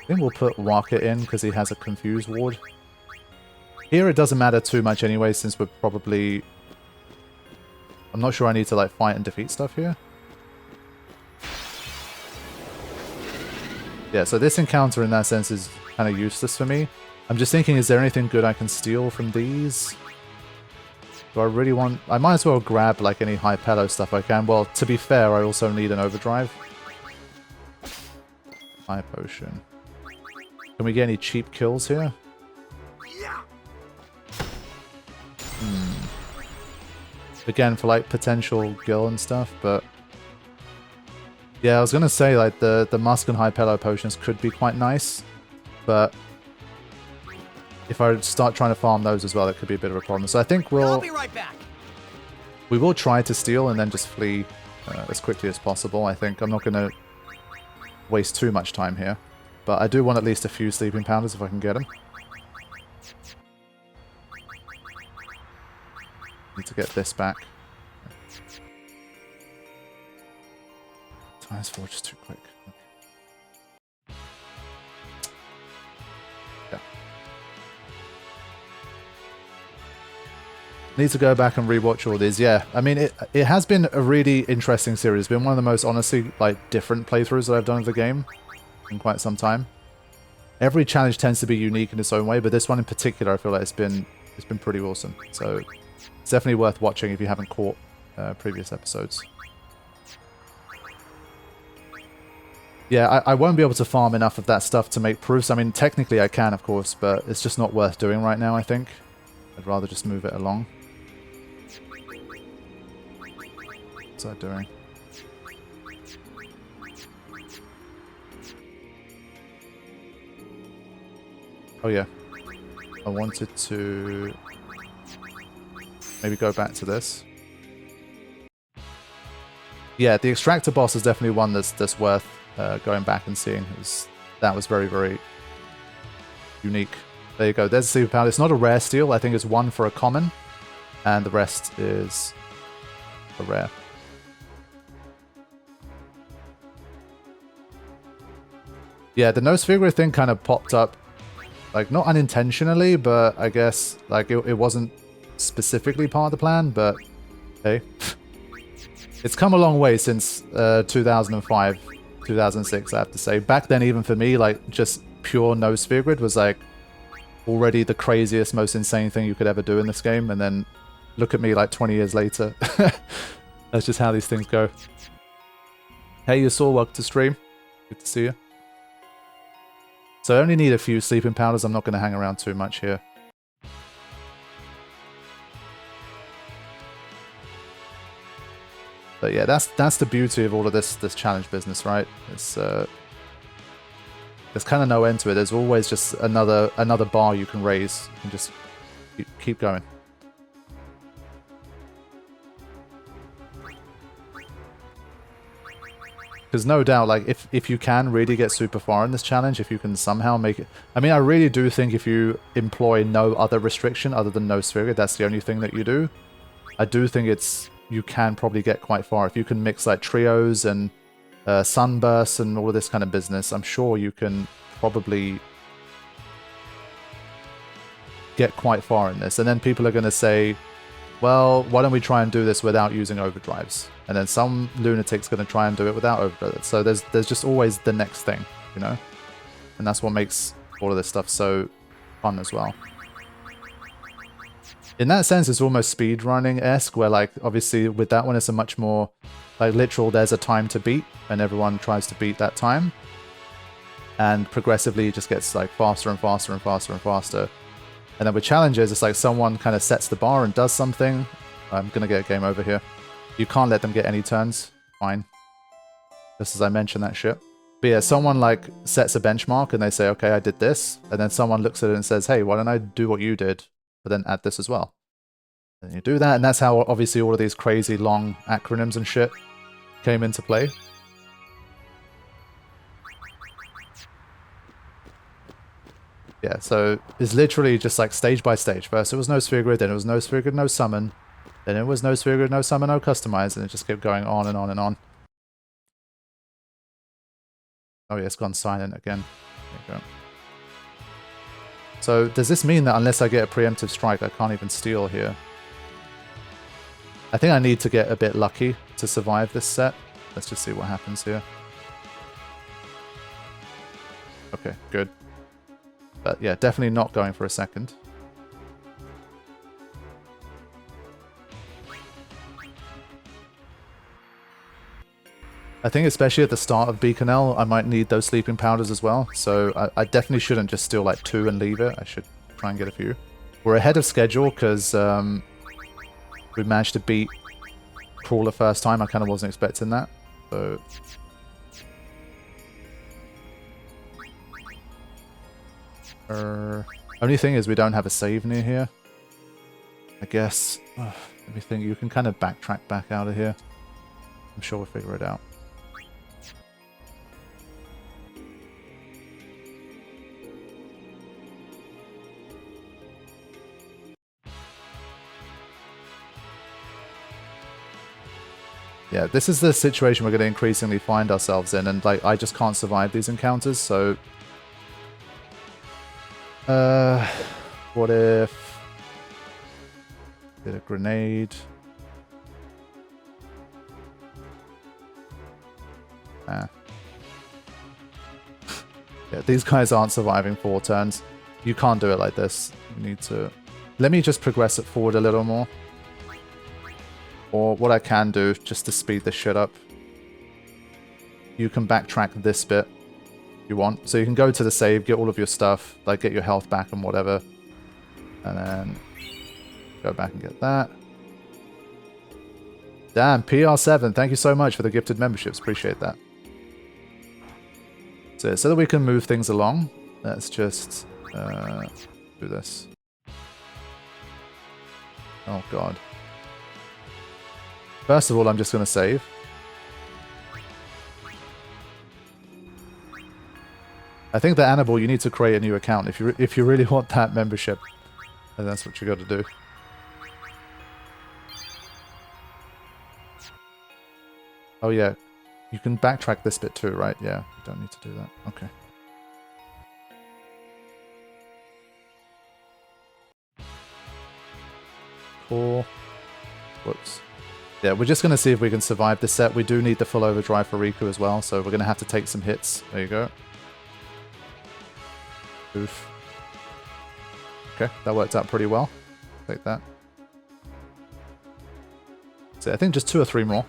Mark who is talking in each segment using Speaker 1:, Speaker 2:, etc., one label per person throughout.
Speaker 1: I think we'll put Walker in because he has a confuse ward. Here it doesn't matter too much anyway, since we're probably... I'm not sure I need to like fight and defeat stuff here. Yeah, so this encounter in that sense is kind of useless for me. I'm just thinking, is there anything good I can steal from these? Do I really want... I might as well grab like any high pelo stuff I can. Well, to be fair, I also need an overdrive. High potion. Can we get any cheap kills here? Again, for like potential gil and stuff, but... Yeah, I was gonna say like the Musk and High Pelo potions could be quite nice, but if I start trying to farm those as well, that could be a bit of a problem. So I think
Speaker 2: I'll be right back.
Speaker 1: We will try to steal and then just flee as quickly as possible. I think I'm not gonna waste too much time here, but I do want at least a few sleeping powders if I can get them. Need to get this back. Times 4 just too quick. Yeah. Need to go back and rewatch all these. Yeah, I mean, it has been a really interesting series. It's been one of the most, honestly, like, different playthroughs that I've done of the game in quite some time. Every challenge tends to be unique in its own way, but this one in particular, I feel like it's been pretty awesome. So it's definitely worth watching if you haven't caught previous episodes. Yeah, I won't be able to farm enough of that stuff to make proofs. I mean, technically I can, of course, but it's just not worth doing right now, I think. I'd rather just move it along. What's that doing? Oh yeah. I wanted to maybe go back to this. Yeah, the extractor boss is definitely one that's worth going back and seeing. That was very, very unique. There you go. There's a sleeping powder. It's not a rare steal. I think it's one for a common, and the rest is a rare. Yeah, the nose figure thing kind of popped up, like, not unintentionally, but I guess, like, it wasn't specifically part of the plan, but hey. It's come a long way since 2005, 2006, I have to say. Back then, even for me, like, just pure nose sphere grid was, like, already the craziest, most insane thing you could ever do in this game, and then look at me, like, 20 years later. That's just how these things go. Hey, you saw, welcome to stream. Good to see you. So I only need a few sleeping powders. I'm not going to hang around too much here. But yeah, that's the beauty of all of this challenge business, right? It's there's kind of no end to it. There's always just another bar you can raise and just keep going. Because no doubt, like, if you can really get super far in this challenge, if you can somehow make it... I mean, I really do think if you employ no other restriction other than no sphere, that's the only thing that you do. I do think you can probably get quite far. If you can mix, like, trios and sunbursts and all of this kind of business, I'm sure you can probably get quite far in this. And then people are going to say, well, why don't we try and do this without using overdrives? And then some lunatic's going to try and do it without overdrives. So there's just always the next thing, you know? And that's what makes all of this stuff so fun as well. In that sense, it's almost speedrunning-esque, where, like, obviously with that one, it's a much more, like, literal, there's a time to beat, and everyone tries to beat that time. And progressively, it just gets, like, faster and faster and faster and faster. And then with challenges, it's like someone kind of sets the bar and does something. I'm going to get a game over here. You can't let them get any turns. Fine. Just as I mentioned that shit. But yeah, someone, like, sets a benchmark and they say, okay, I did this. And then someone looks at it and says, hey, why don't I do what you did, but then add this as well? And you do that, and that's how, obviously, all of these crazy long acronyms and shit came into play. Yeah, so it's literally just like stage by stage. First it was no sphere grid, then it was no sphere grid, no summon. Then it was no sphere grid, no summon, no customize, and it just kept going on and on and on. Oh yeah, it's gone silent again. There you go. So does this mean that unless I get a preemptive strike, I can't even steal here? I think I need to get a bit lucky to survive this set. Let's just see what happens here. Okay, good. But yeah, definitely not going for a second. I think especially at the start of Beaconel, I might need those sleeping powders as well. So I definitely shouldn't just steal like 2 and leave it. I should try and get a few. We're ahead of schedule because we managed to beat Crawler first time. I kind of wasn't expecting that. So only thing is we don't have a save near here. I guess. Let me think. You can kind of backtrack back out of here. I'm sure we'll figure it out. Yeah, this is the situation we're going to increasingly find ourselves in, and like I just can't survive these encounters, so what if did a grenade? Yeah, these guys aren't surviving 4 turns. You can't do it like this. You need to... Let me just progress it forward a little more. Or what I can do, just to speed this shit up, you can backtrack this bit if you want. So you can go to the save, get all of your stuff, like get your health back and whatever. And then go back and get that. Damn, PR7, thank you so much for the gifted memberships. Appreciate that. So that we can move things along, let's just do this. Oh god. First of all, I'm just going to save. I think that Annabelle, you need to create a new account if you really want that membership. And that's what you got to do. Oh yeah, you can backtrack this bit too, right? Yeah, you don't need to do that. Okay. Cool. Whoops. Yeah, we're just going to see if we can survive this set. We do need the full overdrive for Riku as well, so we're going to have to take some hits. There you go. Oof. Okay, that worked out pretty well. Take that. So I think just 2 or 3 more.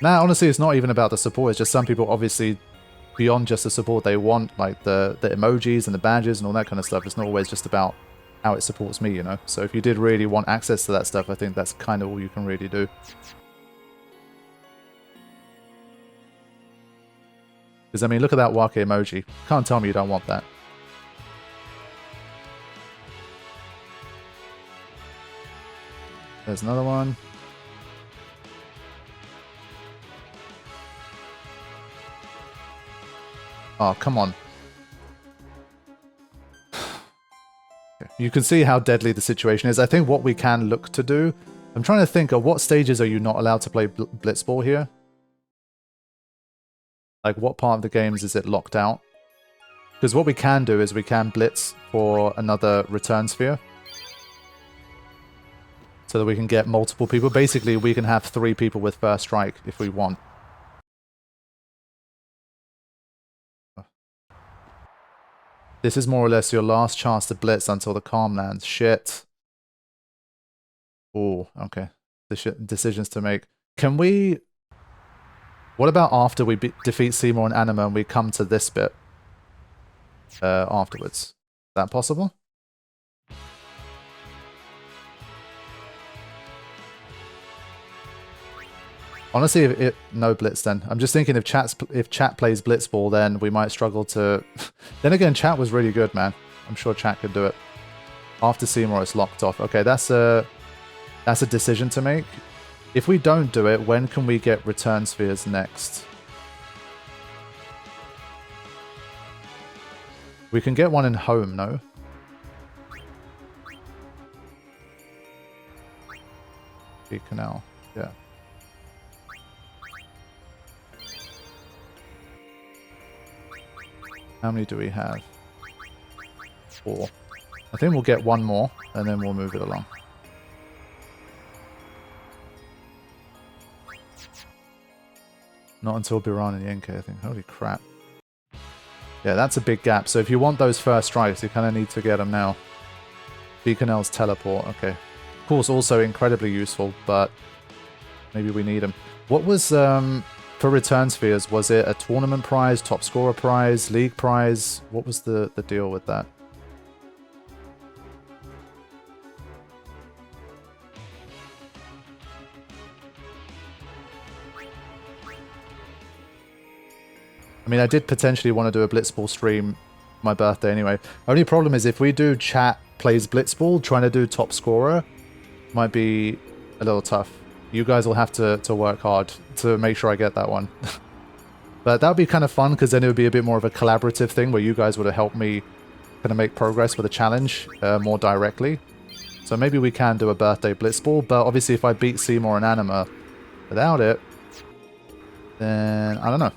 Speaker 1: Nah, honestly, it's not even about the support. It's just some people, obviously, beyond just the support, they want like the emojis and the badges and all that kind of stuff. It's not always just about how it supports me, you know? So if you did really want access to that stuff, I think that's kind of all you can really do. Because, I mean, look at that Wake emoji. Can't tell me you don't want that. There's another one. Oh, come on. You can see how deadly the situation is. I think what we can look to do... I'm trying to think of what stages are you not allowed to play Blitzball here? Like, what part of the games is it locked out? Because what we can do is we can blitz for another return sphere. So that we can get multiple people. Basically, we can have 3 people with first strike if we want. This is more or less your last chance to blitz until the calm lands. Shit. Oh, okay. Decisions to make. Can we... What about after we defeat Seymour and Anima and we come to this bit afterwards? Is that possible? Honestly, no blitz then. I'm just thinking if chat plays Blitzball, then we might struggle to... Then again, chat was really good, man. I'm sure chat could do it. After Seymour, it's locked off. Okay, that's a decision to make. If we don't do it, when can we get return spheres next? We can get one in home, no? Beaconel, yeah. How many do we have? 4. I think we'll get one more, and then we'll move it along. Not until Biran and Yenke, I think. Holy crap. Yeah, that's a big gap. So if you want those first strikes, you kind of need to get them now. Beaconel's teleport, okay. Of course, also incredibly useful, but maybe we need them. What was, for return spheres, was it a tournament prize, top scorer prize, league prize? What was the deal with that? I mean, I did potentially want to do a Blitzball stream my birthday anyway. Only problem is if we do chat plays Blitzball, trying to do top scorer might be a little tough. You guys will have to work hard to make sure I get that one. But that would be kind of fun, because then it would be a bit more of a collaborative thing where you guys would have helped me kind of make progress with the challenge more directly. So maybe we can do a birthday Blitzball, but obviously if I beat Seymour and Anima without it, then I don't know.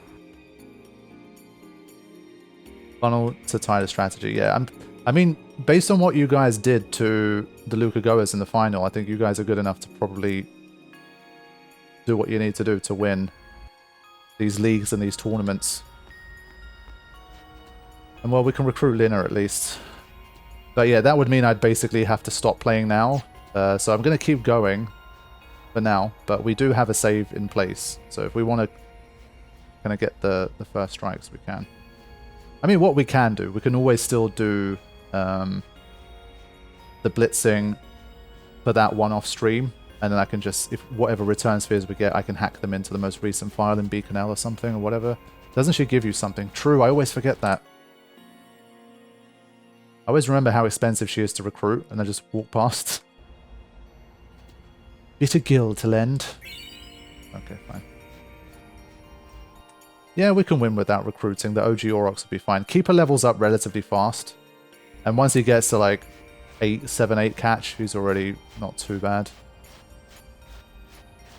Speaker 1: Funnel to tie the strategy. Yeah, I mean, based on what you guys did to the Luca Goers in the final, I think you guys are good enough to probably do what you need to do to win these leagues and these tournaments. And well, we can recruit Lina at least. But yeah, that would mean I'd basically have to stop playing now. So I'm going to keep going for now, but we do have a save in place. So if we want to kind of get the first strikes, we can. I mean, what we can do, we can always still do the blitzing for that one-off stream, and then I can just, if whatever return spheres we get, I can hack them into the most recent file in Beaconel or something, or whatever. Doesn't she give you something? True, I always forget that. I always remember how expensive she is to recruit, and I just walk past. Bit of guild to lend. Okay, fine. Yeah, we can win without recruiting. The OG Aurochs will be fine. Keeper levels up relatively fast. And once he gets to like 7, 8 catch, he's already not too bad.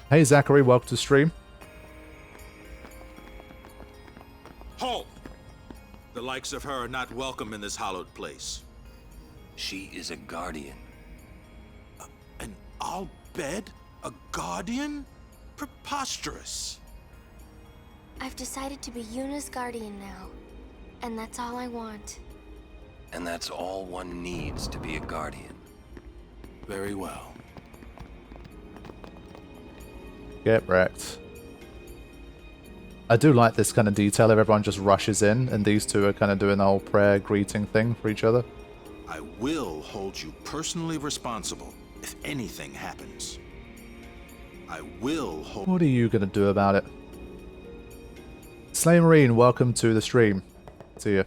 Speaker 1: Hey Zachary, welcome to stream.
Speaker 2: Halt! The likes of her are not welcome in this hallowed place.
Speaker 3: She is a guardian.
Speaker 2: An Al-Bed? A guardian? Preposterous.
Speaker 4: I've decided to be Yuna's guardian now, and that's all I want.
Speaker 3: And that's all one needs to be a guardian.
Speaker 2: Very well.
Speaker 1: Get wrecked. I do like this kind of detail if everyone just rushes in and these two are kind of doing the whole prayer greeting thing for each other.
Speaker 2: I will hold you personally responsible if anything happens. I will hold...
Speaker 1: What are you going to do about it? Slay Marine, welcome to the stream. See you.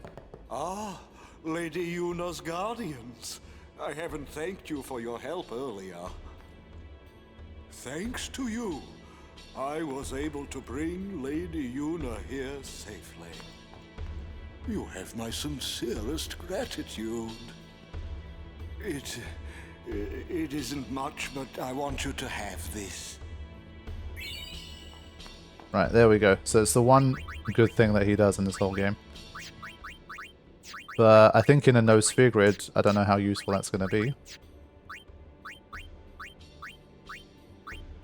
Speaker 5: Ah, Lady Yuna's guardians. I haven't thanked you for your help earlier. Thanks to you, I was able to bring Lady Yuna here safely. You have my sincerest gratitude. It isn't much, but I want you to have this.
Speaker 1: Right, there we go. So it's the one good thing that he does in this whole game. But I think in a no sphere grid, I don't know how useful that's going to be.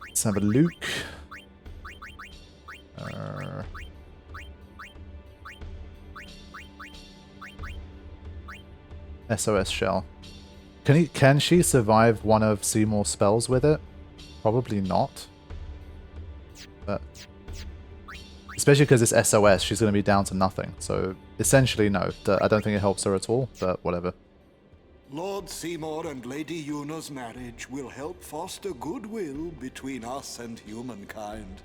Speaker 1: Let's have a look. SOS shell. Can she survive one of Seymour's spells with it? Probably not. But especially because it's SOS, she's going to be down to nothing. So essentially, no. I don't think it helps her at all, but whatever.
Speaker 5: Lord Seymour and Lady Yuna's marriage will help foster goodwill between us and humankind.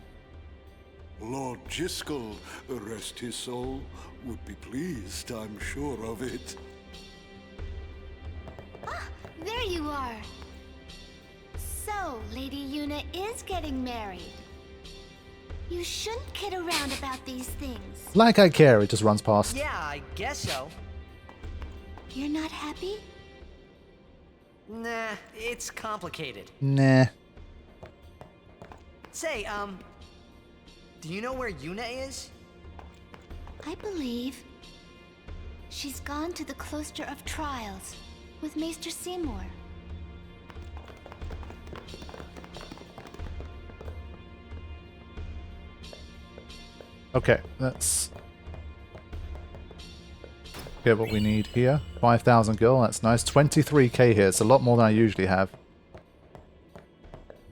Speaker 5: Lord Jiskel, rest his soul, would be pleased, I'm sure of it.
Speaker 4: Ah, there you are. So, Lady Yuna is getting married. You shouldn't kid around about these things.
Speaker 1: Like I care, it just runs past.
Speaker 6: Yeah, I guess so.
Speaker 4: You're not happy?
Speaker 6: Nah, it's complicated.
Speaker 1: Nah.
Speaker 6: Say, do you know where Yuna is?
Speaker 4: I believe She's gone to the Cloister of Trials with Maester Seymour.
Speaker 1: Okay, let's get what we need here. 5,000 gil, that's nice. 23k here, it's a lot more than I usually have.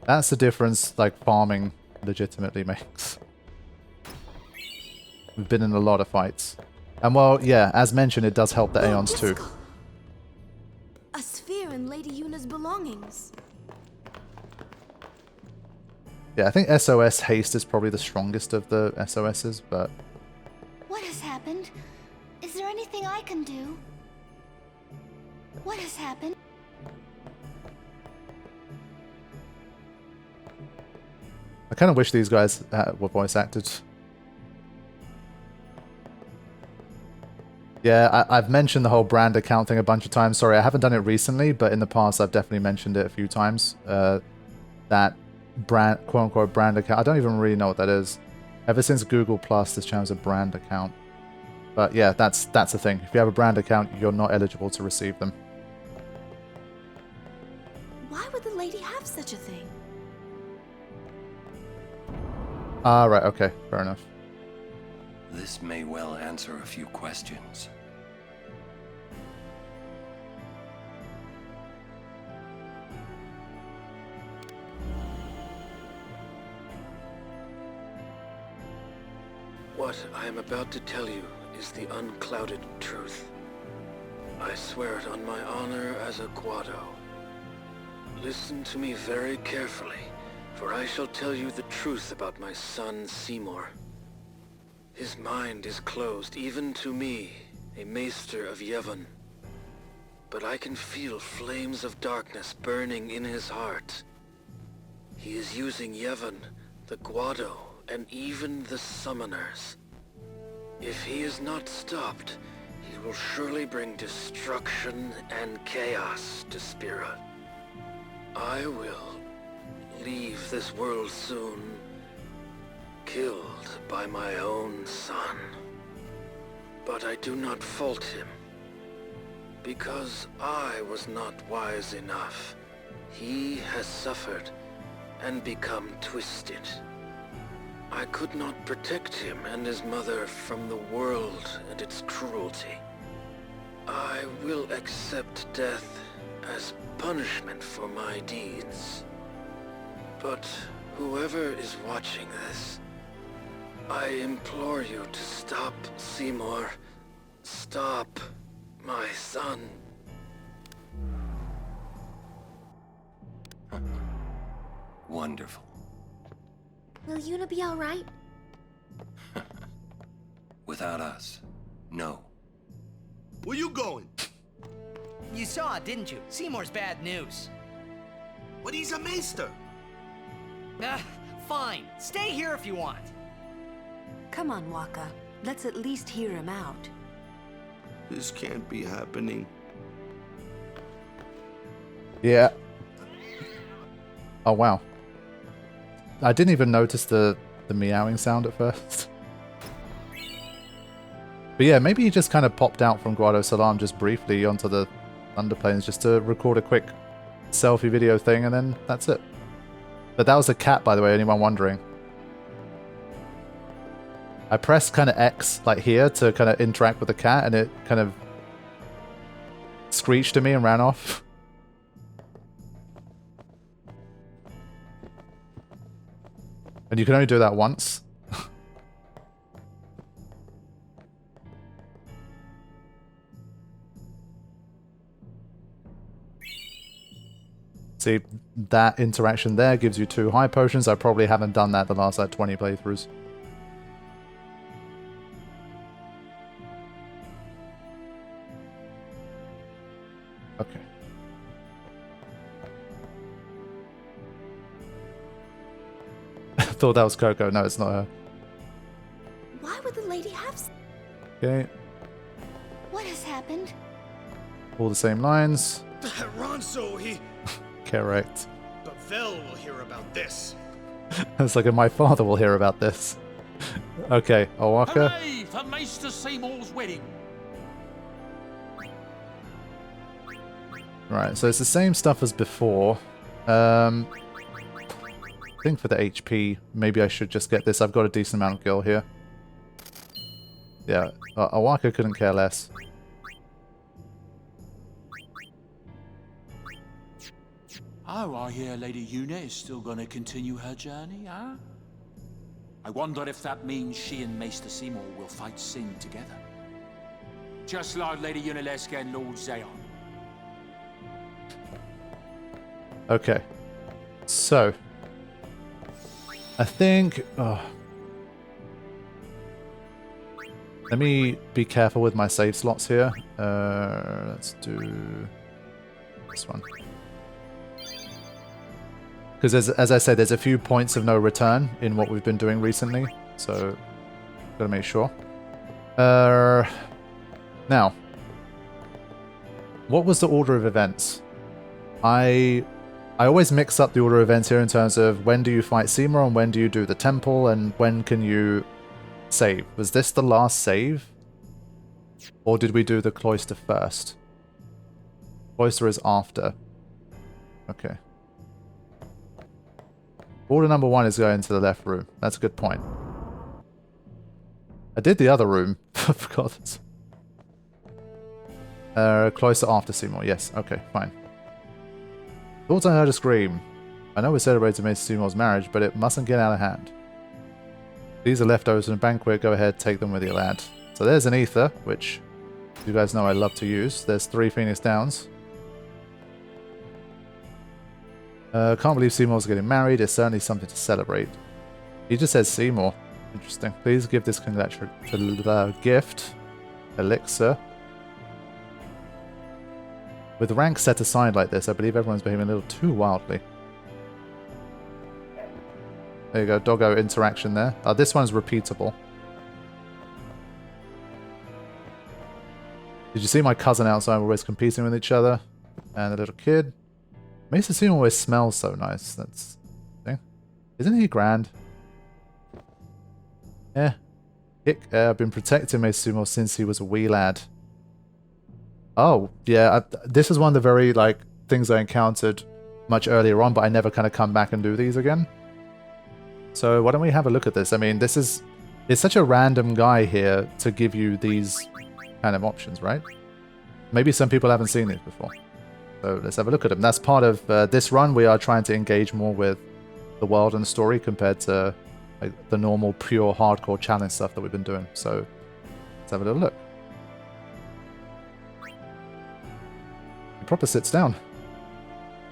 Speaker 1: That's the difference, like, farming legitimately makes. We've been in a lot of fights. And well, yeah, as mentioned, it does help the Aeons too.
Speaker 7: A sphere in Lady Yuna's belongings.
Speaker 1: Yeah, I think SOS Haste is probably the strongest of the SOSs, but...
Speaker 4: What has happened? Is there anything I can do? What has happened?
Speaker 1: I kind of wish these guys were voice acted. Yeah, I've mentioned the whole brand account thing a bunch of times. Sorry, I haven't done it recently, but in the past I've definitely mentioned it a few times. That brand, quote-unquote brand account. I don't even really know what that is. Ever since Google Plus, this channel's a brand account. But yeah, that's the thing. If you have a brand account, you're not eligible to receive them.
Speaker 7: Why would the lady have such a thing?
Speaker 1: Ah, right, okay, fair enough.
Speaker 3: This may well answer a few questions.
Speaker 8: What I am about to tell you is the unclouded truth. I swear it on my honor as a Guado. Listen to me very carefully, for I shall tell you the truth about my son Seymour. His mind is closed even to me, a maester of Yevon. But I can feel flames of darkness burning in his heart. He is using Yevon, the Guado, and even the summoners. If he is not stopped, he will surely bring destruction and chaos to Spira. I will leave this world soon, killed by my own son. But I do not fault him, because I was not wise enough. He has suffered and become twisted. I could not protect him and his mother from the world and its cruelty. I will accept death as punishment for my deeds. But whoever is watching this, I implore you to stop Seymour. Stop my son.
Speaker 3: Wonderful.
Speaker 7: Will Yuna be alright?
Speaker 3: Without us, no.
Speaker 9: Where you going?
Speaker 6: You saw it, didn't you? Seymour's bad news.
Speaker 9: But he's a maester.
Speaker 6: Fine. Stay here if you want.
Speaker 7: Come on, Waka. Let's at least hear him out.
Speaker 9: This can't be happening.
Speaker 1: Yeah. Oh, wow. I didn't even notice the meowing sound at first. But yeah, maybe he just kind of popped out from Guado Salam just briefly onto the Underplanes just to record a quick selfie video thing, and then that's it. But that was a cat, by the way, anyone wondering. I pressed kind of X, like here, to kind of interact with the cat, and it kind of screeched at me and ran off. And you can only do that once. See, that interaction there gives you 2 high potions. I probably haven't done that the last like 20 playthroughs. Okay. I thought that was Coco. No, it's not her.
Speaker 7: Why would the lady have...
Speaker 1: Okay.
Speaker 4: What has happened?
Speaker 1: All the same lines.
Speaker 9: Ronso, he...
Speaker 1: Correct.
Speaker 9: But Vel will hear about this.
Speaker 1: It's like my father will hear about this. Okay, Owaka.
Speaker 10: Hooray for Maester Seymour's wedding.
Speaker 1: Right, so it's the same stuff as before. I think for the HP, maybe I should just get this. I've got a decent amount of gil here. Yeah, Awaka couldn't care less.
Speaker 10: Oh, I hear Lady Yuna is still going to continue her journey, huh? I wonder if that means she and Maester Seymour will fight Sin together. Just like Lady Yunalesca and Lord Zeon.
Speaker 1: Okay. So. I think... let me be careful with my save slots here. Let's do this one. Because as I said, there's a few points of no return in what we've been doing recently. So, gotta make sure. Now, what was the order of events? I always mix up the order of events here in terms of when do you fight Seymour and when do you do the temple and when can you save. Was this the last save? Or did we do the cloister first? Cloister is after. Okay. Order number 1 is going to the left room. That's a good point. I did the other room. I forgot this. Cloister after Seymour. Yes. Okay, fine. Thought I heard a scream. I know we celebrated Maester Seymour's marriage, but it mustn't get out of hand. These are leftovers from the banquet. Go ahead, take them with you, lad. So there's an ether, which you guys know I love to use. There's 3 Phoenix Downs. Can't believe Seymour's getting married. It's certainly something to celebrate. He just says Seymour. Interesting. Please give this congratulatory gift. Elixir. With rank set aside like this, I believe everyone's behaving a little too wildly. There you go, doggo interaction there. This one's repeatable. Did you see my cousin outside? We're always competing with each other. And the little kid. Maester Seymour always smells so nice. That's the thing. Isn't he grand? Yeah. I've been protecting Maester Seymour since he was a wee lad. Oh, yeah. This is one of the very, things I encountered much earlier on, but I never kind of come back and do these again. So why don't we have a look at this? I mean, it's such a random guy here to give you these kind of options, right? Maybe some people haven't seen these before. So let's have a look at them. That's part of this run. We are trying to engage more with the world and the story compared to the normal, pure, hardcore challenge stuff that we've been doing. So let's have a little look. He proper sits down.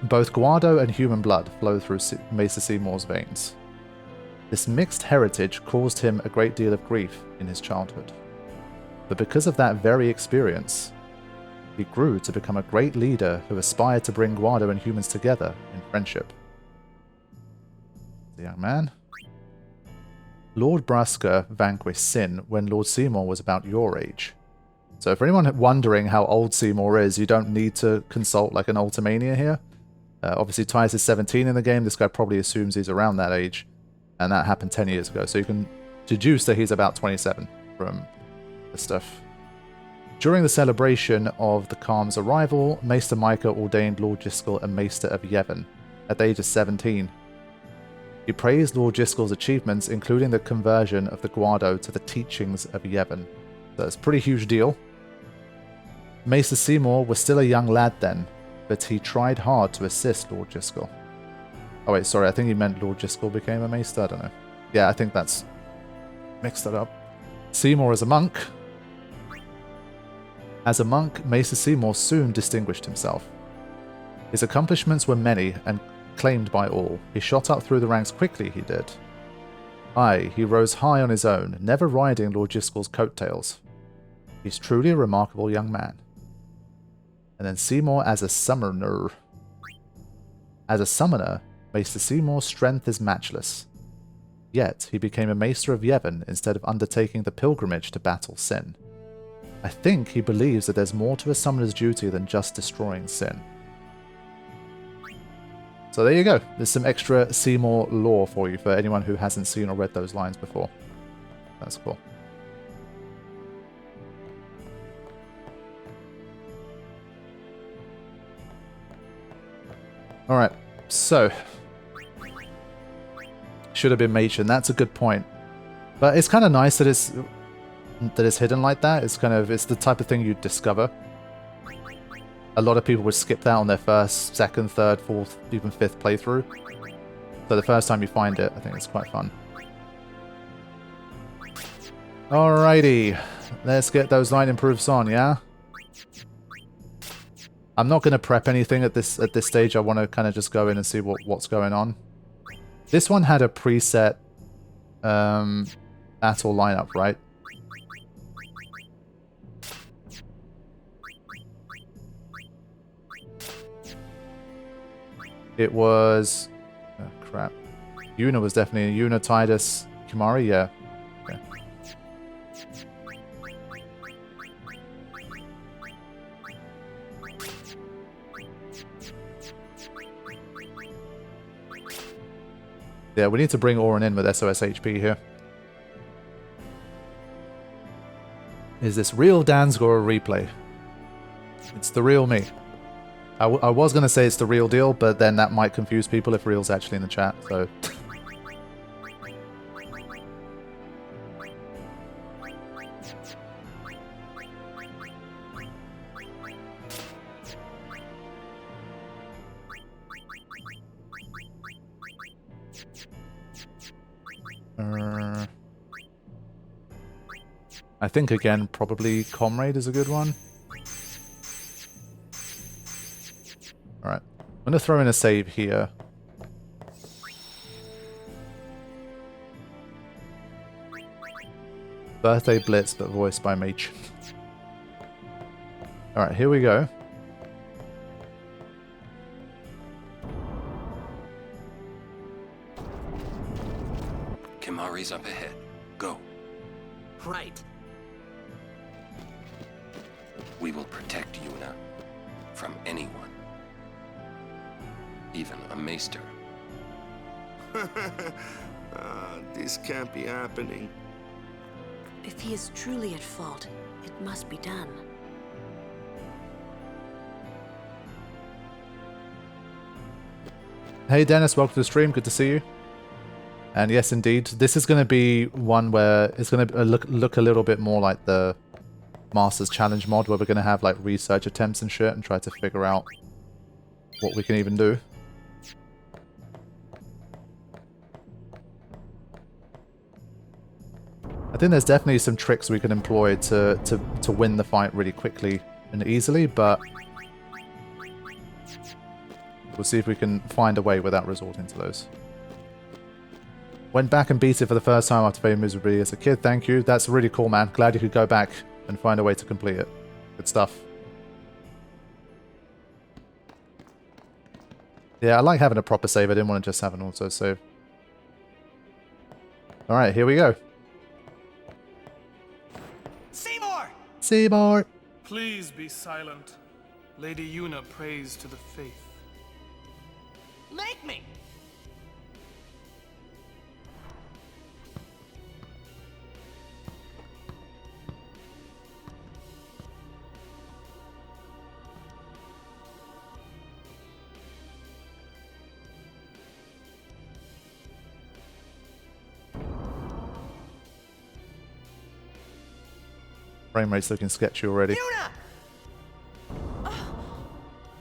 Speaker 1: Both Guado and human blood flow through Maester Seymour's veins. This mixed heritage caused him a great deal of grief in his childhood. But because of that very experience, he grew to become a great leader who aspired to bring Guado and humans together in friendship. The young man. Lord Brasker vanquished Sin when Lord Seymour was about your age. So for anyone wondering how old Seymour is, you don't need to consult like an Ultimania here. Obviously Tyus is 17 in the game. This guy probably assumes he's around that age. And that happened 10 years ago. So you can deduce that he's about 27 from the stuff. During the celebration of the Calm's arrival, Maester Micah ordained Lord Jiskel a Maester of Yevon at the age of 17. He praised Lord Jiskel's achievements, including the conversion of the Guado to the teachings of Yevon. So it's a pretty huge deal. Maester Seymour was still a young lad then, but he tried hard to assist Lord Jiskel. Oh wait, sorry, I think he meant Lord Jiskel became a Maester, I don't know. Yeah, I think that's mixed it up. Seymour as a monk. As a monk, Maester Seymour soon distinguished himself. His accomplishments were many and claimed by all. He shot up through the ranks quickly, he did. Aye, he rose high on his own, never riding Lord Jiskel's coattails. He's truly a remarkable young man. And then Seymour as a summoner. As a summoner, Maester Seymour's strength is matchless. Yet, he became a Maester of Yevon instead of undertaking the pilgrimage to battle Sin. I think he believes that there's more to a summoner's duty than just destroying Sin. So there you go. There's some extra Seymour lore for you for anyone who hasn't seen or read those lines before. That's cool. Alright, so. Should have been Machen. That's a good point. But it's kind of nice that it's hidden like that. It's the type of thing you'd discover. A lot of people would skip that on their first, second, third, fourth, even fifth playthrough. So the first time you find it, I think it's quite fun. Alrighty, let's get those line improves on, yeah? I'm not going to prep anything at this stage. I want to kind of just go in and see what's going on. This one had a preset Atoll lineup, right? It was... Oh, crap. Yuna was definitely... Yuna, Tidus, Kimari? Yeah. Okay. Yeah, we need to bring Auron in with SOS HP here. Is this real Dansgore or replay? It's the real me. I was going to say it's the real deal, but then that might confuse people if real's actually in the chat, so... I think, again, probably Comrade is a good one. Alright. I'm going to throw in a save here. Birthday Blitz, but voiced by Mage. Alright, here we go.
Speaker 3: Kimari's up ahead. Go.
Speaker 6: Right.
Speaker 3: We will protect Yuna from anyone. Even a maester.
Speaker 9: This can't be happening.
Speaker 7: If he is truly at fault, it must be done.
Speaker 1: Hey Dennis, welcome to the stream. Good to see you. And yes, indeed, this is going to be one where it's going to look a little bit more like the Masters Challenge mod, where we're going to have like research attempts and shit and try to figure out what we can even do. I think there's definitely some tricks we can employ to win the fight really quickly and easily, but we'll see if we can find a way without resorting to those. Went back and beat it for the first time after failing miserably as a kid. Thank you. That's really cool, man. Glad you could go back and find a way to complete it. Good stuff. Yeah, I like having a proper save. I didn't want to just have an auto save. Alright, here we go.
Speaker 6: Seymour!
Speaker 1: Seymour!
Speaker 11: Please be silent. Lady Yuna prays to the faith.
Speaker 6: Make me!
Speaker 1: Frame rate's looking sketchy already.
Speaker 6: Yuna!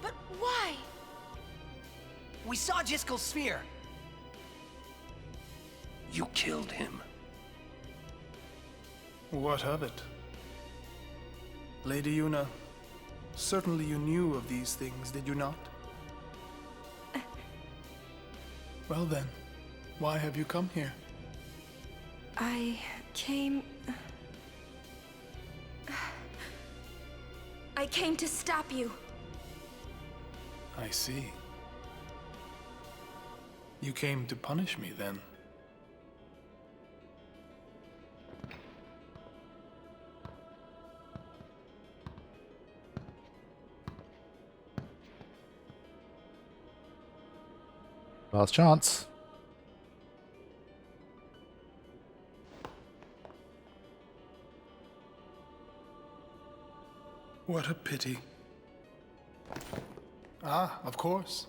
Speaker 7: But why?
Speaker 6: We saw Jiskel's sphere.
Speaker 3: You killed him.
Speaker 11: What of it? Lady Yuna, certainly you knew of these things, did you not? Well then, why have you come here?
Speaker 7: I came to stop you.
Speaker 11: I see. You came to punish me then.
Speaker 1: Last chance.
Speaker 11: What a pity. Ah, of course.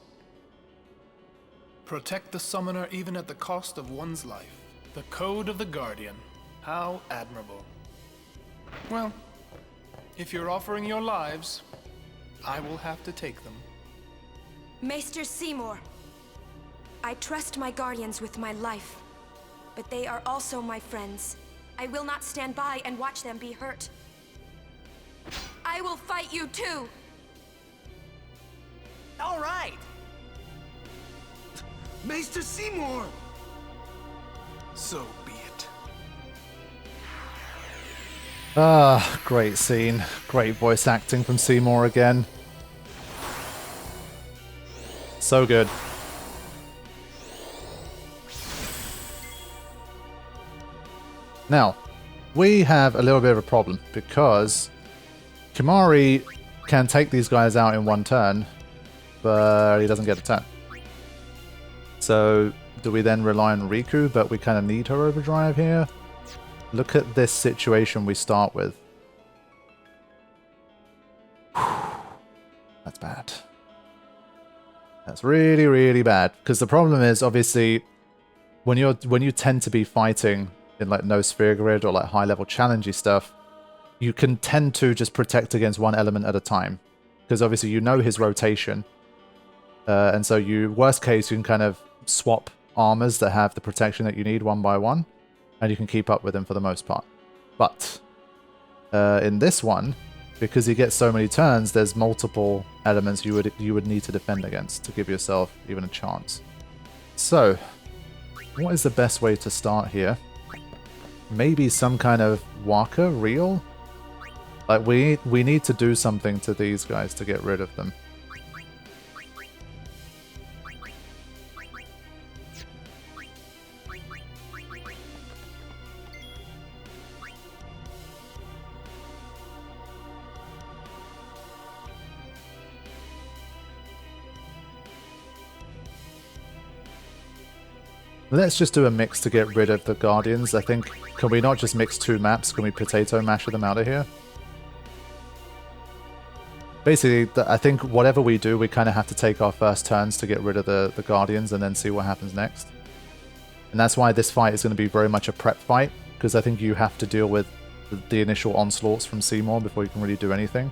Speaker 11: Protect the summoner even at the cost of one's life. The code of the Guardian. How admirable. Well, if you're offering your lives, I will have to take them.
Speaker 7: Maester Seymour, I trust my guardians with my life, but they are also my friends. I will not stand by and watch them be hurt. I will fight you too!
Speaker 6: All right!
Speaker 9: Maester Seymour!
Speaker 11: So be it.
Speaker 1: Ah, great scene. Great voice acting from Seymour again. So good. Now, we have a little bit of a problem because Kimahri can take these guys out in one turn, but he doesn't get a turn. So, do we then rely on Riku, but we kind of need her overdrive here? Look at this situation we start with. That's bad. That's really, really bad. Because the problem is, obviously, when you tend to be fighting in like no sphere grid or like high level challengey stuff, you can tend to just protect against one element at a time. Because obviously you know his rotation. And so you, worst case, you can kind of swap armors that have the protection that you need one by one. And you can keep up with him for the most part. But in this one, because he gets so many turns, there's multiple elements you would need to defend against to give yourself even a chance. So, what is the best way to start here? Maybe some kind of Waka reel? Like we need to do something to these guys to get rid of them. Let's just do a mix to get rid of the Guardians, I think. Can we not just mix two maps? Can we potato mash them out of here? Basically, I think whatever we do, we kind of have to take our first turns to get rid of the Guardians and then see what happens next. And that's why this fight is going to be very much a prep fight, because I think you have to deal with the initial onslaughts from Seymour before you can really do anything.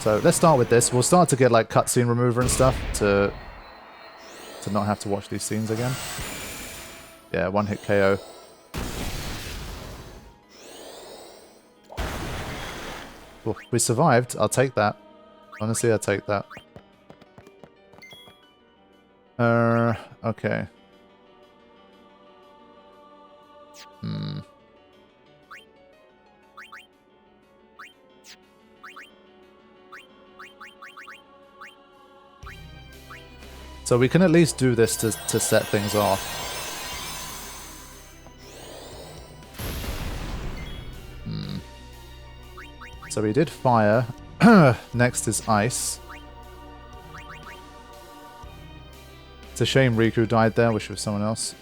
Speaker 1: So let's start with this. We'll start to get like cutscene remover and stuff to not have to watch these scenes again. Yeah, one hit KO. Ooh, we survived. I'll take that. Honestly, I'll take that. Okay. So we can at least do this to set things off. So we did fire. Next is ice. It's a shame Riku died there. Wish it was someone else.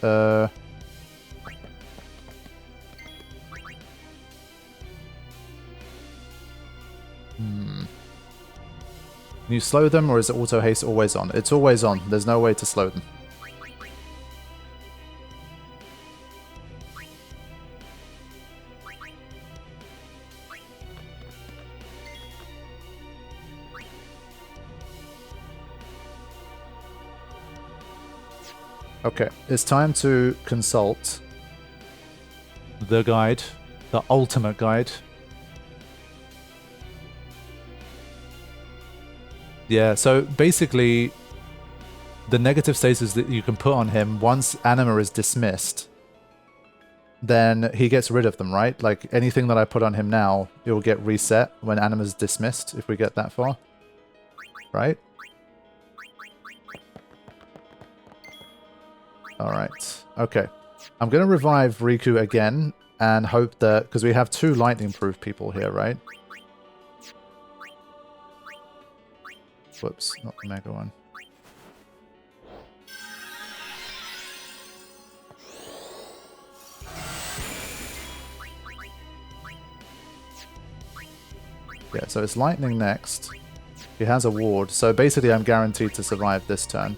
Speaker 1: Can you slow them, or is it Auto-Haste always on? It's always on. There's no way to slow them. Okay, it's time to consult the guide, the ultimate guide. Yeah, so basically, the negative status that you can put on him, once Anima is dismissed, then he gets rid of them, right? Like, anything that I put on him now, it will get reset when Anima's dismissed, if we get that far. Right? Alright, okay. I'm going to revive Riku again, and hope that, because we have 2 lightning-proof people here, right? Whoops, not the mega one. Yeah, so it's lightning next. He has a ward, so basically I'm guaranteed to survive this turn.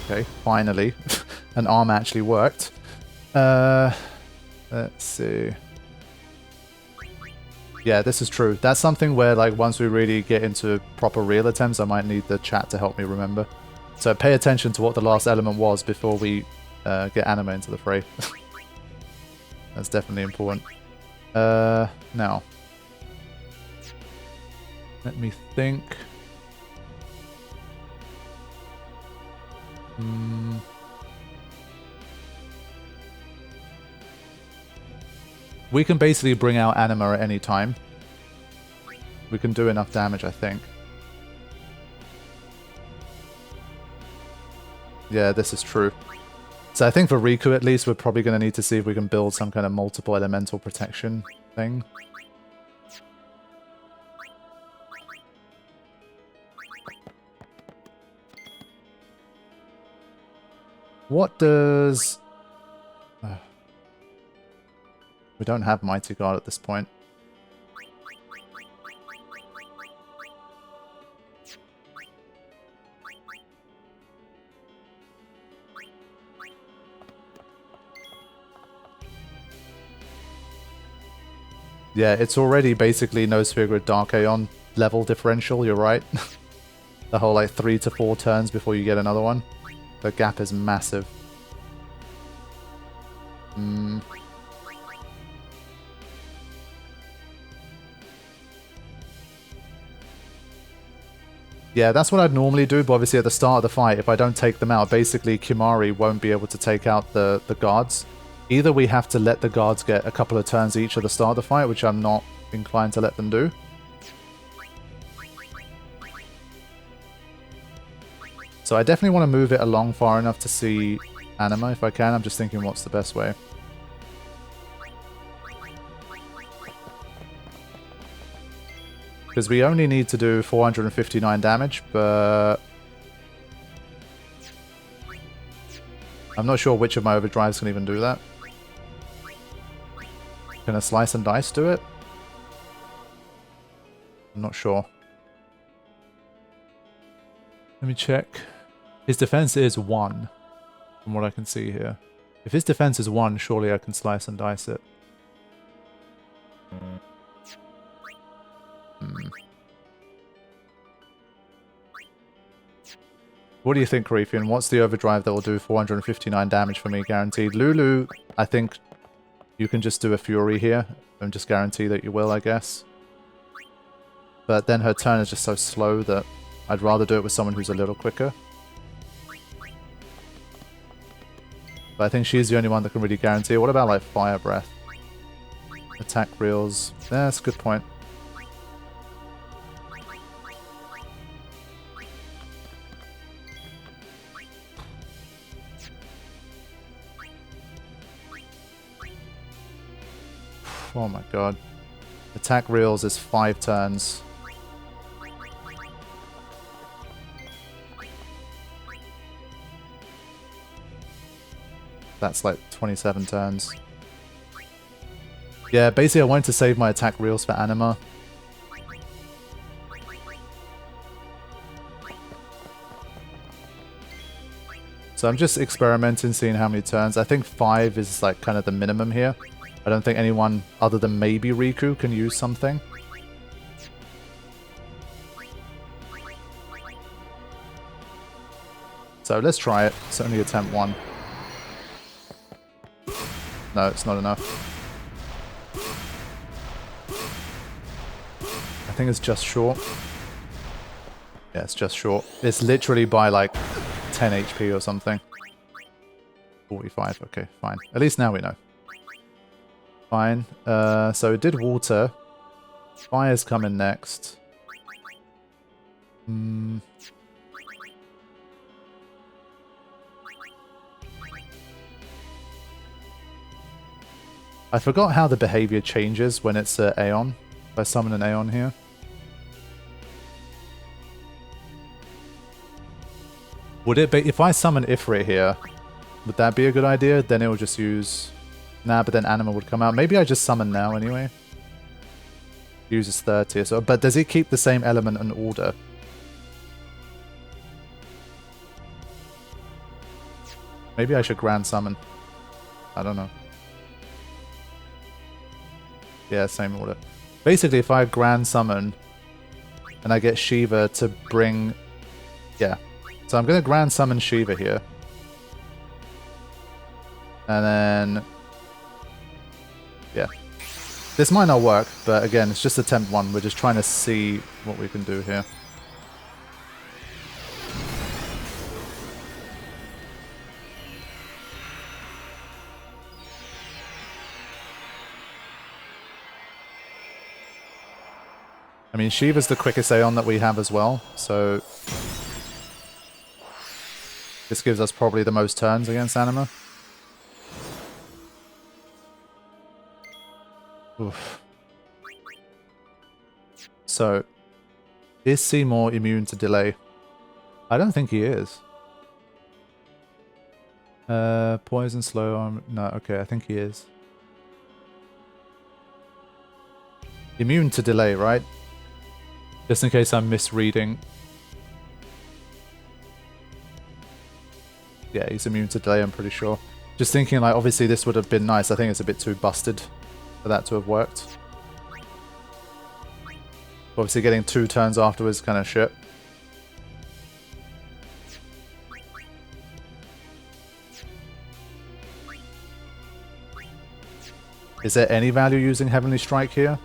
Speaker 1: Okay, finally. An arm actually worked. Let's see. Yeah, this is true. That's something where, like, once we really get into proper real attempts, I might need the chat to help me remember. So pay attention to what the last element was before we get Anima into the fray. That's definitely important. Now. Let me think. We can basically bring out Anima at any time. We can do enough damage, I think. Yeah, this is true. So I think for Riku at least, we're probably going to need to see if we can build some kind of multiple elemental protection thing. What does... we don't have Mighty Guard at this point. Yeah, it's already basically no Sphere Grid Dark Aeon level differential, you're right. The whole like 3 to 4 turns before you get another one. The gap is massive. Yeah, that's what I'd normally do, but obviously at the start of the fight, if I don't take them out, basically Kimari won't be able to take out the guards. Either we have to let the guards get a couple of turns each at the start of the fight, which I'm not inclined to let them do. So I definitely want to move it along far enough to see Anima if I can. I'm just thinking what's the best way. Because we only need to do 459 damage, but I'm not sure which of my overdrives can even do that. Can a slice and dice do it? I'm not sure. Let me check. His defense is 1, from what I can see here. If his defense is 1, surely I can slice and dice it. What do you think, Reefian? What's the overdrive that will do 459 damage for me, guaranteed? Lulu, I think you can just do a Fury here and just guarantee that you will, I guess. But then her turn is just so slow that I'd rather do it with someone who's a little quicker. But I think she's the only one that can really guarantee it. What about, like, Fire Breath? Attack reels. Yeah, that's a good point. Oh my god. Attack reels is 5 turns. That's like 27 turns. Yeah, basically I wanted to save my attack reels for Anima. So I'm just experimenting, seeing how many turns. I think 5 is like kind of the minimum here. I don't think anyone other than maybe Riku can use something. So let's try it. It's only attempt 1. No, it's not enough. I think it's just short. Yeah, it's just short. It's literally by like 10 HP or something. 45, okay, fine. At least now we know. Fine. So it did water. Fire's coming next. I forgot how the behavior changes when it's Aeon. If I summon an Aeon here. Would it be, if I summon Ifrit here, would that be a good idea? Then it will just use Nah, but then Anima would come out. Maybe I just summon now anyway. Uses 30 or so. But does he keep the same element and order? Maybe I should grand summon. I don't know. Yeah, same order. Basically, if I grand summon and I get Shiva to bring... Yeah. So I'm going to grand summon Shiva here. And then... Yeah. This might not work, but again, it's just attempt 1. We're just trying to see what we can do here. I mean, Shiva's the quickest Aeon that we have as well, so... This gives us probably the most turns against Anima. Oof. So, is Seymour immune to delay? I don't think he is. Poison, slow arm... No, okay, I think he is. Immune to delay, right? Just in case I'm misreading. Yeah, he's immune to delay, I'm pretty sure. Just thinking, like, obviously this would have been nice. I think it's a bit too busted for that to have worked. Obviously getting 2 turns afterwards kind of shit. Is there any value using Heavenly Strike here?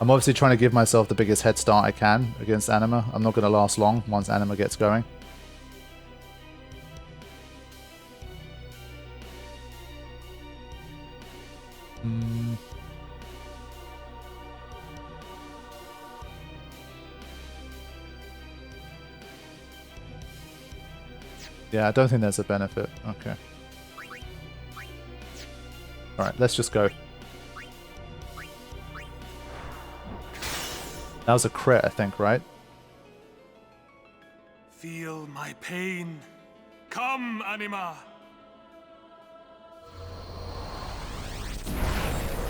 Speaker 1: I'm obviously trying to give myself the biggest head start I can against Anima. I'm not going to last long once Anima gets going. Yeah, I don't think there's a benefit. Okay. Alright, let's just go. That was a crit, I think, right?
Speaker 11: Feel my pain. Come, Anima.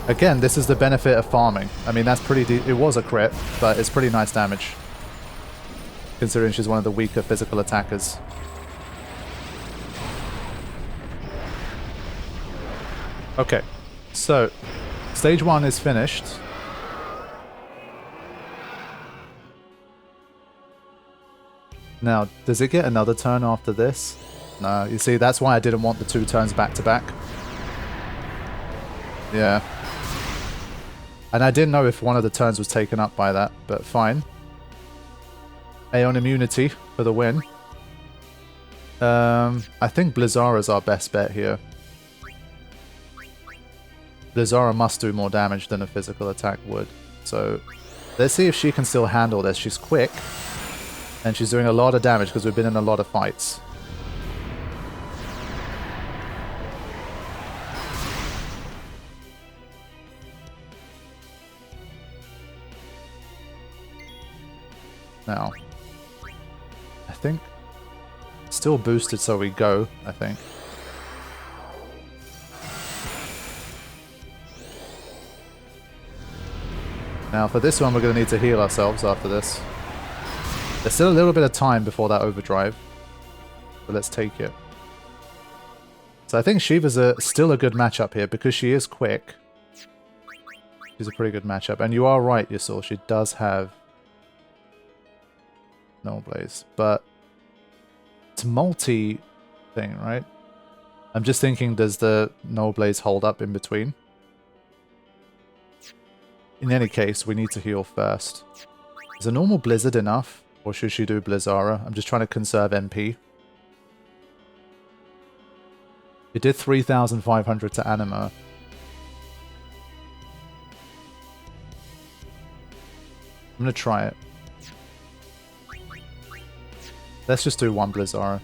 Speaker 1: Again, this is the benefit of farming. I mean, that's pretty... It was a crit, but it's pretty nice damage. Considering she's one of the weaker physical attackers. Okay, so stage 1 is finished. Now, does it get another turn after this? No, you see, that's why I didn't want the 2 turns back to back. Yeah. And I didn't know if one of the turns was taken up by that, but fine. Aeon immunity for the win. I think Blizzara's our best bet here. Blizzara must do more damage than a physical attack would. So, let's see if she can still handle this. She's quick. And she's doing a lot of damage because we've been in a lot of fights. Now, I think still boosted so we go, I think. Now for this one we're going to need to heal ourselves after this. There's still a little bit of time before that overdrive, but let's take it. So I think Shiva's still a good matchup here because she is quick. She's a pretty good matchup. And you are right, Yasuo, she does have Null Blaze, but it's multi-thing, right? I'm just thinking, does the Null Blaze hold up in between? In any case, we need to heal first. Is a normal Blizzard enough? Or should she do Blizzara? I'm just trying to conserve MP. It did 3,500 to Anima. I'm going to try it. Let's just do 1 Blizzara.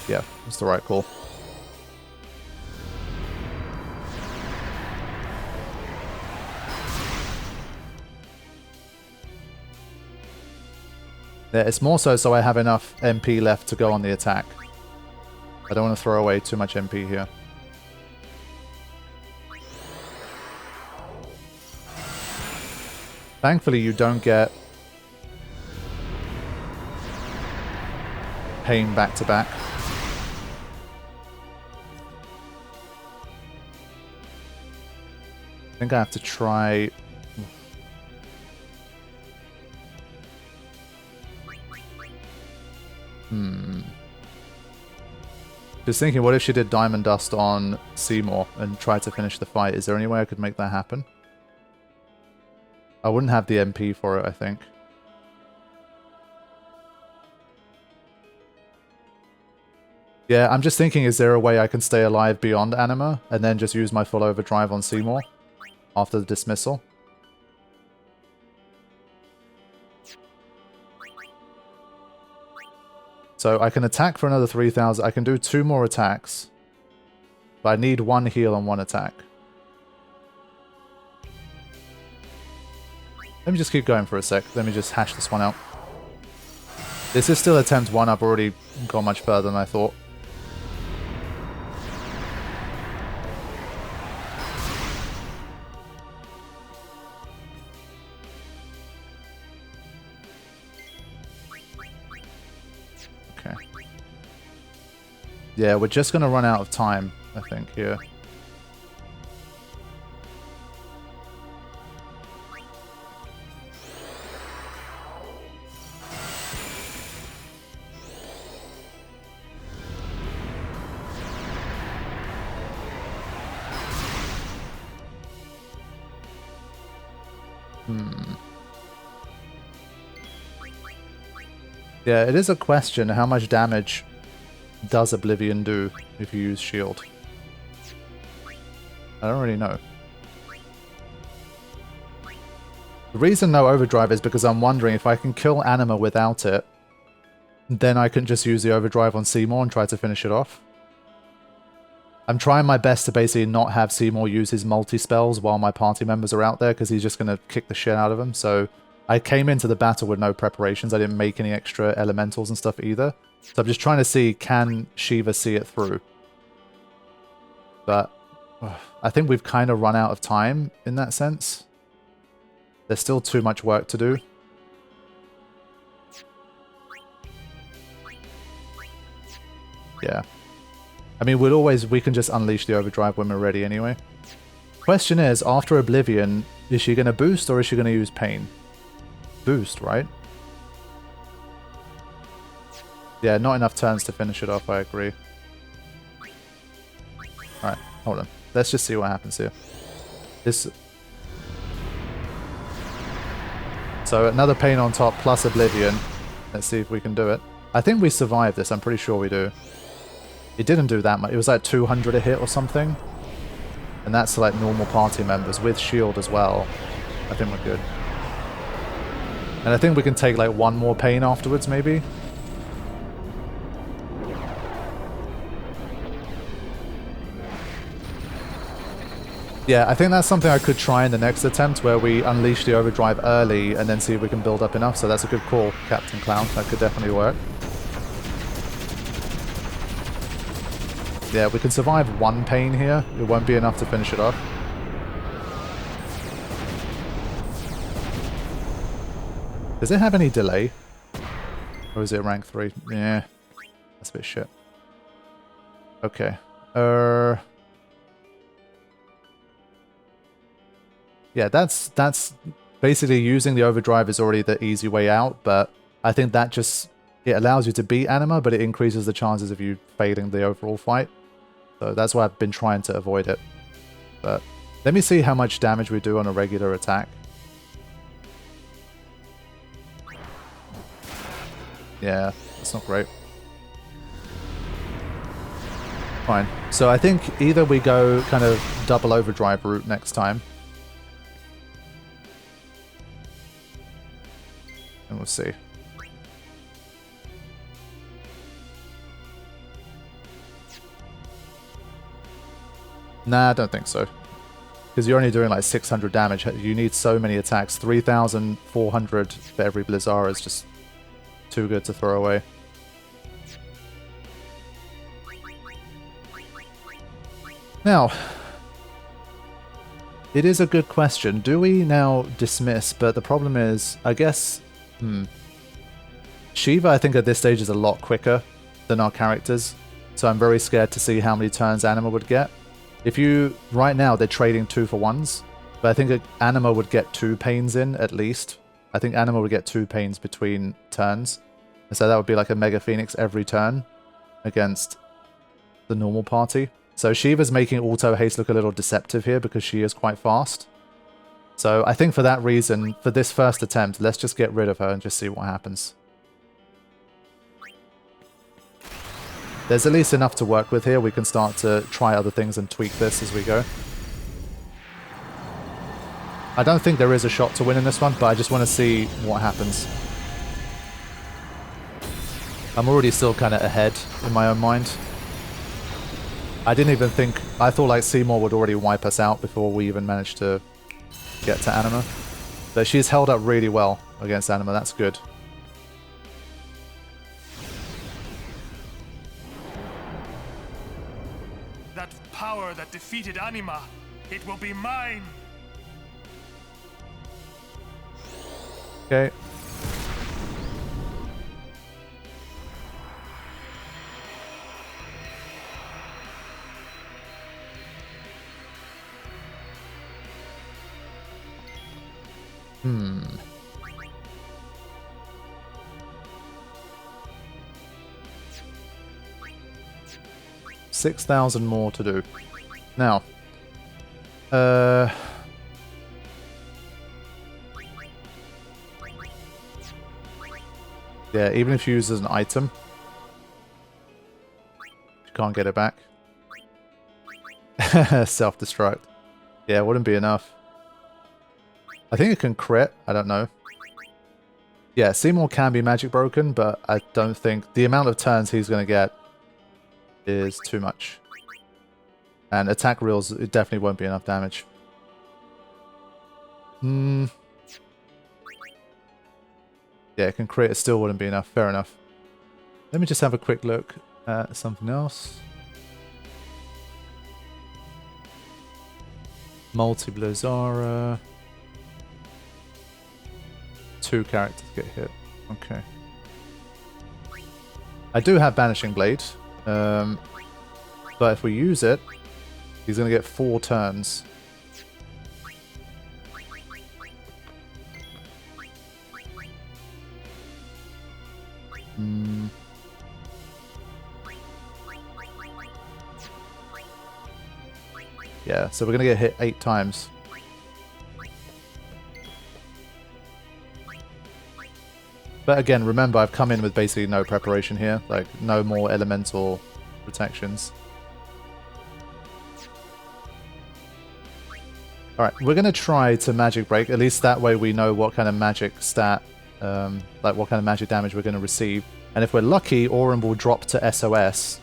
Speaker 1: Yeah, that's the right call. Yeah, it's more so I have enough MP left to go on the attack. I don't want to throw away too much MP here. Thankfully, you don't get pain back to back. I think I have to try... Just thinking, what if she did Diamond Dust on Seymour and tried to finish the fight? Is there any way I could make that happen? I wouldn't have the MP for it, I think. Yeah, I'm just thinking, is there a way I can stay alive beyond Anima and then just use my full overdrive on Seymour after the dismissal? So I can attack for another 3,000. I can do 2 more attacks. But I need 1 heal on 1 attack. Let me just keep going for a sec. Let me just hash this one out. This is still attempt 1. I've already gone much further than I thought. Okay. Yeah, we're just going to run out of time, I think, here. Yeah, it is a question, how much damage does Oblivion do if you use shield? I don't really know. The reason no overdrive is because I'm wondering if I can kill Anima without it, then I can just use the overdrive on Seymour and try to finish it off. I'm trying my best to basically not have Seymour use his multi-spells while my party members are out there, because he's just going to kick the shit out of them. So I came into the battle with no preparations. I didn't make any extra elementals and stuff either. So I'm just trying to see, can Shiva see it through? But I think we've kind of run out of time in that sense. There's still too much work to do. Yeah. I mean, we can just unleash the overdrive when we're ready anyway. Question is, after Oblivion, is she going to boost or is she going to use Pain? Boost, right? Yeah, not enough turns to finish it off, I agree. Alright, hold on. Let's just see what happens here. So another Pain on top plus Oblivion. Let's see if we can do it. I think we survived this, I'm pretty sure we do. It didn't do that much. It was like 200 a hit or something. And that's like normal party members with shield as well. I think we're good. And I think we can take like 1 more Pain afterwards, maybe. Yeah, I think that's something I could try in the next attempt, where we unleash the overdrive early and then see if we can build up enough. So that's a good call, Captain Clown. That could definitely work. Yeah, we can survive 1 Pain here. It won't be enough to finish it off. Does it have any delay? Or is it rank 3? Yeah. That's a bit shit. Okay. Yeah, that's basically using the overdrive is already the easy way out, but I think that just, it allows you to beat Anima, but it increases the chances of you failing the overall fight. So that's why I've been trying to avoid it. But let me see how much damage we do on a regular attack. Yeah, that's not great. Fine. So I think either we go kind of double overdrive route next time. And we'll see. Nah, I don't think so. Because you're only doing like 600 damage. You need so many attacks. 3,400 for every Blizzara is just too good to throw away. Now, it is a good question. Do we now dismiss? But the problem is, I guess, Shiva, I think at this stage is a lot quicker than our characters. So I'm very scared to see how many turns Anima would get. If you, right now, they're trading 2-for-1s. But I think Anima would get 2 pains in, at least. I think Anima would get 2 pains between turns. And so that would be like a Mega Phoenix every turn against the normal party. So Shiva's making Auto-Haste look a little deceptive here because she is quite fast. So I think for that reason, for this first attempt, let's just get rid of her and just see what happens. There's at least enough to work with here. We can start to try other things and tweak this as we go. I don't think there is a shot to win in this one, but I just want to see what happens. I'm already still kind of ahead in my own mind. I didn't even think... I thought like Seymour would already wipe us out before we even managed to get to Anima. But she's held up really well against Anima. That's good.
Speaker 12: That power that defeated Anima, it will be mine!
Speaker 1: Okay. Hmm. $6,000 more to do. Now, yeah, even if you use it as an item, you can't get it back. Self-destruct. Yeah, it wouldn't be enough. I think it can crit. I don't know. Yeah, Seymour can be magic broken, but I don't think the amount of turns he's going to get is too much. And attack reels, it definitely won't be enough damage. Yeah, it can crit. It still wouldn't be enough. Fair enough. Let me just have a quick look at something else. Multi-Blizzara. 2 characters get hit. Okay. I do have Banishing Blade. But if we use it, he's going to get 4 turns. Yeah, so we're going to get hit 8 times. But again, remember, I've come in with basically no preparation here. Like, no more elemental protections. Alright, we're going to try to magic break. At least that way we know what kind of magic stat, like what kind of magic damage we're going to receive. And if we're lucky, Aurum will drop to SOS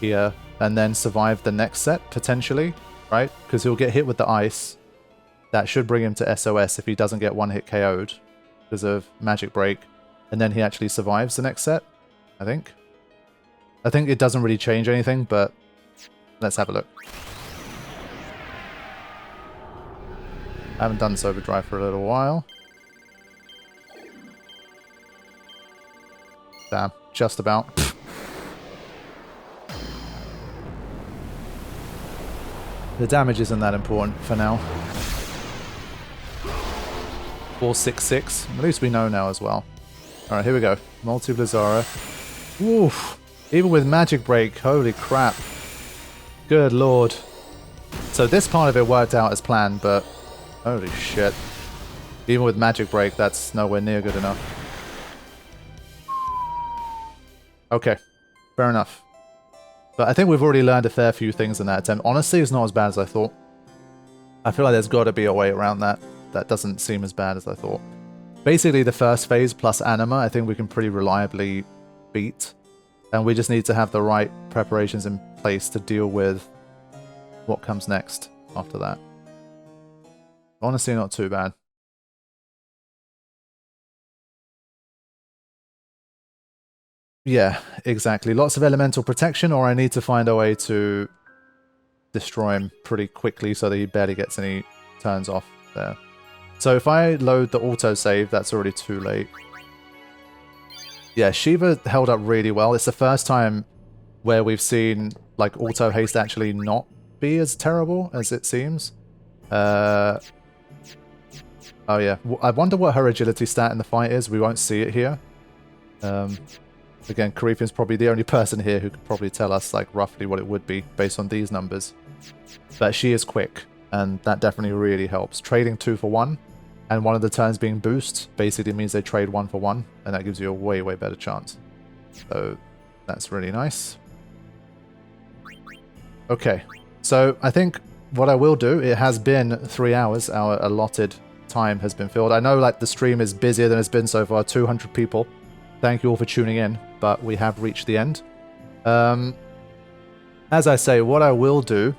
Speaker 1: here and then survive the next set, potentially. Right? Because he'll get hit with the ice. That should bring him to SOS if he doesn't get 1-hit KO'd because of magic break. And then he actually survives the next set, I think. I think it doesn't really change anything, but let's have a look. I haven't done this overdrive for a little while. Damn, just about. The damage isn't that important for now. 466. At least we know now as well. Alright, here we go. Multi-Blizzara. Oof. Even with Magic Break, holy crap. Good lord. So this part of it worked out as planned, but holy shit. Even with Magic Break, that's nowhere near good enough. Okay, fair enough. But I think we've already learned a fair few things in that attempt. Honestly, it's not as bad as I thought. I feel like there's got to be a way around that. That doesn't seem as bad as I thought. Basically, the first phase plus Anima, I think we can pretty reliably beat. And we just need to have the right preparations in place to deal with what comes next after that. Honestly, not too bad. Yeah, exactly. Lots of elemental protection, or I need to find a way to destroy him pretty quickly so that he barely gets any turns off there. So if I load the autosave, that's already too late. Yeah, Shiva held up really well. It's the first time where we've seen like auto-haste actually not be as terrible as it seems. Oh yeah, I wonder what her agility stat in the fight is. We won't see it here. Again, Karifian's probably the only person here who could probably tell us like roughly what it would be based on these numbers. But she is quick, and that definitely really helps. Trading 2 for 1, and one of the turns being boost basically means they trade 1 for 1, and that gives you a way, way better chance. So that's really nice. Okay, so I think what I will do, it has been 3 hours, our allotted time has been filled. I know like the stream is busier than it's been so far, 200 people. Thank you all for tuning in, but we have reached the end. As I say, what I will do,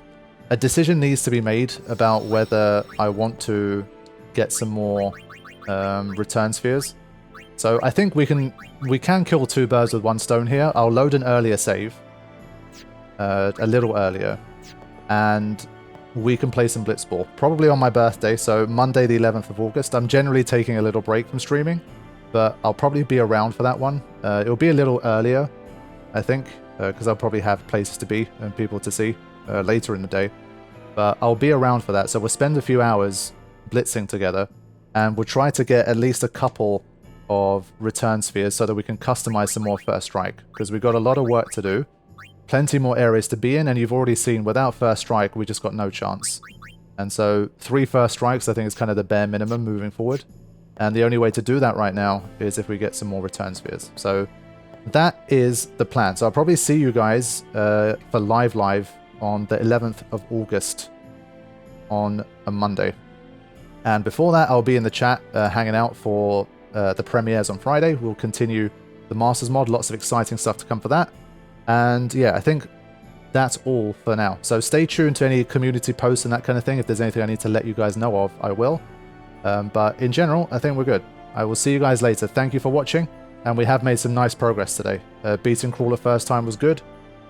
Speaker 1: a decision needs to be made about whether I want to get some more return spheres. So I think we can kill 2 birds with 1 stone here. I'll load an earlier save, a little earlier, and we can play some Blitzball, probably on my birthday, so Monday the 11th of August. I'm generally taking a little break from streaming, but I'll probably be around for that one. It'll be a little earlier, I think, because I'll probably have places to be and people to see later in the day. But I'll be around for that, so we'll spend a few hours blitzing together, and we'll try to get at least a couple of return spheres so that we can customize some more First Strike, because we've got a lot of work to do. Plenty more areas to be in, and you've already seen without First Strike we just got no chance. And so 3 First Strikes I think is kind of the bare minimum moving forward. And the only way to do that right now is if we get some more return spheres. So that is the plan. So I'll probably see you guys for live on the 11th of August on a Monday. And before that I'll be in the chat hanging out for the premieres on Friday. We'll continue the Masters mod. Lots of exciting stuff to come for that. And yeah, I think that's all for now. So stay tuned to any community posts and that kind of thing. If there's anything I need to let you guys know of, I will. But in general, I think we're good. I will see you guys later. Thank you for watching. And we have made some nice progress today. Beating Crawler first time was good.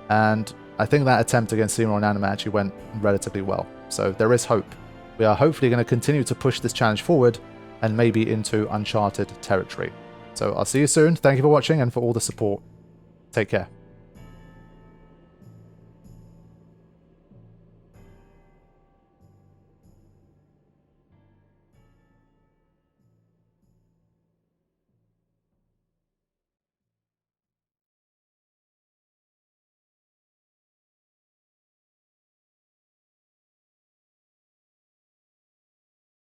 Speaker 1: And I think that attempt against Seymour and Anima actually went relatively well. So there is hope. We are hopefully going to continue to push this challenge forward and maybe into uncharted territory. So I'll see you soon. Thank you for watching and for all the support. Take care.